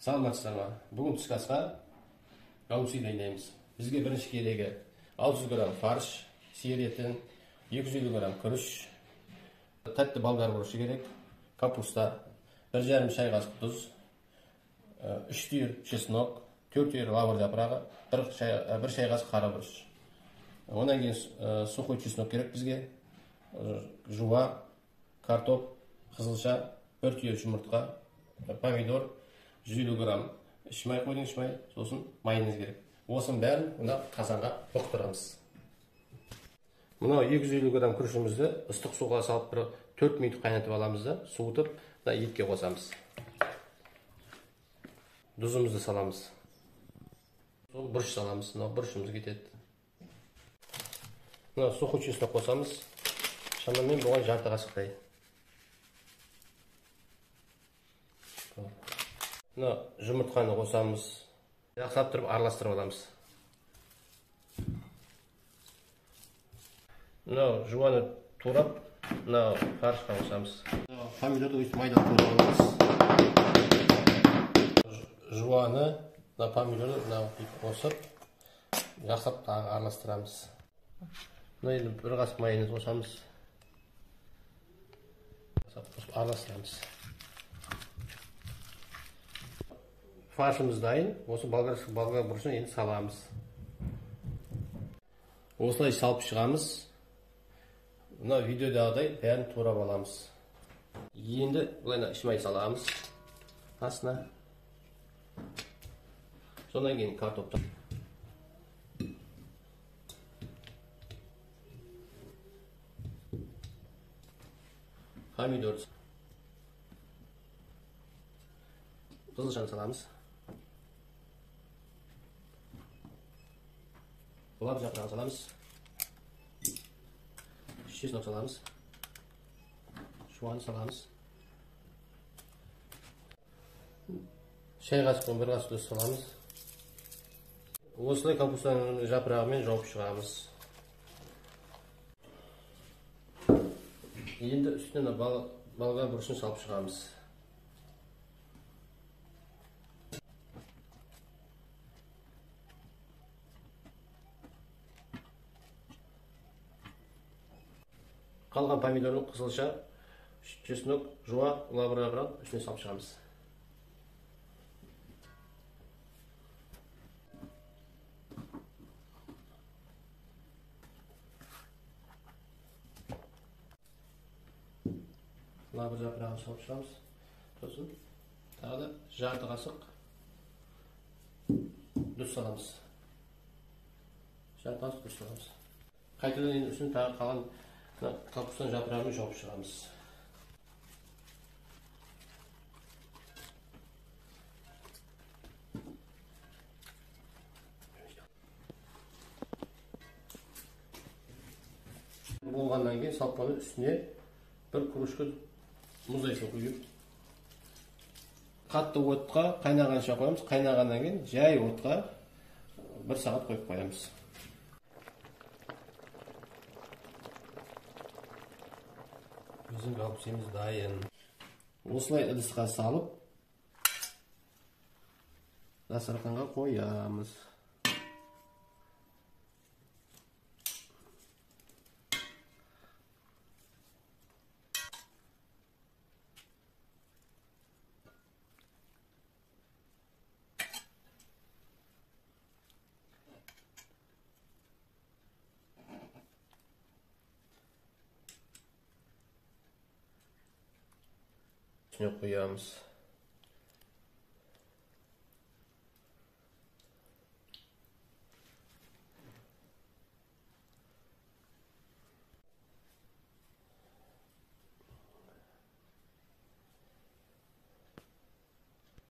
Саламатсыздар ма? Бүгін түскі асқа гаусси дайындаймыз. Бізге бірінші керегі 600 грамм фарш, сиыр етін, 250 грамм күріш, тәтті болгар бұрышы керек, капуста, 1,5 шай қасық тұз, 3 түйір чеснок, 4 түйір лавр жапырағы, 1 шай қасық қара бұрыш. Онан кейін сухой чеснок керек бізге, жуа, картоп, қызылша, 1 түйір жұмыртқа, помидор, 150 грамм шимай қойдың шимай, сосын майонез керек. Осының бәрін мына қазанға тоқтырамыз. Мына 250 грамм күрішімізді ыстық суға салып 4 минут қайнатып аламыз да, суытып, етке қосамыз. Тұзымызды саламыз. Сол бұрыш саламыз, мына бұрышымыз кетеді. Мына сухой чеснок қосамыз. Шамамен бұған жарты қасықтай. Мына жұмыртқаны қосамыз. Жақсылап тұрып араластырып аламыз. Мына жуаны турап, мына фаршқа қосамыз. Помидорды өйтіп майдалап қойып аламыз. Жуаны, мына помидорды қосып, жақсылап тағы араластырамыз. Мына енді 1 қасық майонез қосамыз. Араластырамыз. Фаршымыз дайын, осы болгар бұрышын енді саламыз. Осылай салып шығамыз. Мына видеодағыдай бәрін турап аламыз. Енді бұлайна шимай саламыз астына. Сонан кейін картопты. Помидор. Қызылшаны саламыз. Лавр жапырағын саламыз. Чеснок саламыз. Жуаны саламыз. Шай қасықпен 1 қасық тұз саламыз. Осылай капустаның жапырағымен жауып шығамыз. Енді үстіне болгар бұрышын салып шығамыз. Қалған помидорын қызылша, чеснок, жуа, лавр жапырағын үстіне салып шығамыз. Лавр жапырағын салып шығамыз. Сосын тағы да жарты қасық тұз саламыз. Жарты қасық тұз саламыз. Қайтадан енді үстіне тағы қалған капустаның жапырағын жауып шығамыз. Болғаннан кейін салпаны үстіне 1 кружка мұздайсын құйып, қатты отқа қайнағанша қоямыз. Қайнағаннан кейін жай отқа 1 сағат қойып қоямыз. Bizim гаусиміз дайын. Осылай ыдысқа салып, дастарханға қоямыз. Üstüne koyağımız.